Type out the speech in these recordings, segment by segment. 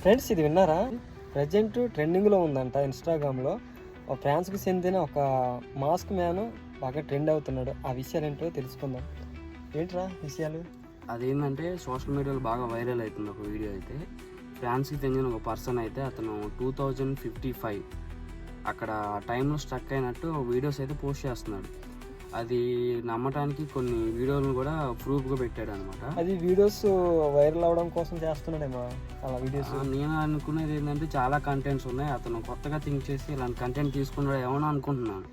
Friends, ఇది విన్నారా? Present ట్రెండింగ్లో ఉందంట ఇన్స్టాగ్రామ్లో. ఫ్రాన్స్కి చెందిన ఒక మాస్క్ మ్యాన్ బాగా ట్రెండ్ అవుతున్నాడు. ఆ విషయాలు ఏంటో తెలుసుకుందాం. ఏంట్రా విషయాలు? అదేంటంటే సోషల్ మీడియాలో బాగా వైరల్ అవుతుంది ఒక వీడియో అయితే. ఫ్రాన్స్కి చెందిన ఒక పర్సన్ అయితే అతను 2055 అక్కడ టైంలో స్ట్రక్ అయినట్టు వీడియోస్ అయితే పోస్ట్ చేస్తున్నాడు. అది నమ్మటానికి కొన్ని వీడియోలను కూడా ప్రూఫ్గా పెట్టాడు అనమాట. అది వీడియోస్ వైరల్ అవడం కోసం చేస్తున్నాడేమో అలా వీడియోస్. నేను అనుకునేది ఏంటంటే చాలా కంటెంట్స్ ఉన్నాయి, అతను కొత్తగా థింక్ చేసి ఇలాంటి కంటెంట్ తీసుకున్నాడు ఏమో అనుకుంటున్నాను.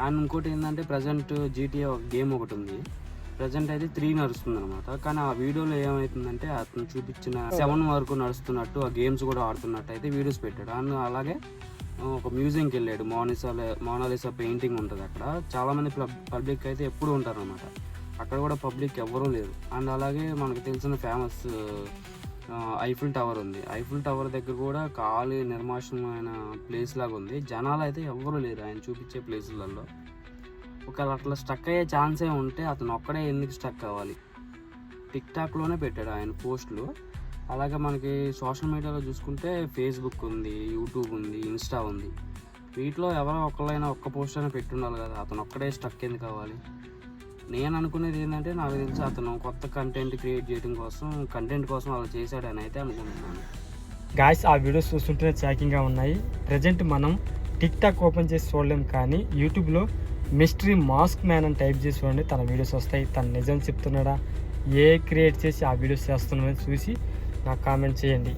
అండ్ ఇంకోటి ఏంటంటే ప్రజెంట్ GTA ఒక గేమ్ ఒకటి ఉంది, ప్రజెంట్ అయితే 3 నడుస్తుంది అనమాట. కానీ ఆ వీడియోలో ఏమవుతుందంటే అతను చూపించిన 7 వరకు నడుస్తున్నట్టు, ఆ గేమ్స్ కూడా ఆడుతున్నట్టు అయితే వీడియోస్ పెట్టాడు. అండ్ అలాగే ఒక మ్యూజియంకి వెళ్ళాడు. మోనాలిసా పెయింటింగ్ ఉంటుంది అక్కడ. చాలామంది పబ్లిక్ అయితే ఎప్పుడు ఉంటారు అనమాట, అక్కడ కూడా పబ్లిక్ ఎవ్వరూ లేరు. అండ్ అలాగే మనకు తెలిసిన ఫేమస్ ఐఫిల్ టవర్ ఉంది. ఐఫిల్ టవర్ దగ్గర కూడా ఖాళీ నిర్మానుష్యమైన ప్లేస్ లాగా ఉంది, జనాలు అయితే ఎవ్వరూ లేరు ఆయన చూపించే ప్లేసులలో. ఒకవేళ అట్లా స్టక్ అయ్యే ఛాన్సే ఉంటే అతను ఒక్కడే ఎందుకు స్టక్ అవ్వాలి? టిక్టాక్లోనే పెట్టాడు ఆయన పోస్టులు. అలాగే మనకి సోషల్ మీడియాలో చూసుకుంటే ఫేస్బుక్ ఉంది, యూట్యూబ్ ఉంది, ఇన్స్టా ఉంది. వీటిలో ఎవరో ఒకళ్ళైనా ఒక్క పోస్ట్ అయినా పెట్టుండాలి కదా, అతను ఒక్కడే స్టక్ ఎందుకు కావాలి? నేను అనుకునేది ఏంటంటే, నాకు తెలిసి అతను కొత్త కంటెంట్ క్రియేట్ చేయడం కోసం, కంటెంట్ కోసం అలా చేశాడని అయితే అనుకుంటున్నాను. గాయ్స్, ఆ వీడియోస్ చూస్తుంటేనే చాకింగ్గా ఉన్నాయి. ప్రజెంట్ మనం టిక్టాక్ ఓపెన్ చేసి చూడలేం, కానీ యూట్యూబ్లో మిస్టరీ మాస్క్ మ్యాన్ అని టైప్ చేసి చూడండి, తన వీడియోస్ వస్తాయి. తను నిజం చెప్తున్నాడా, ఏ క్రియేట్ చేసి ఆ వీడియోస్ చేస్తున్నాడని చూసి నాకు కామెంట్ చేయండి.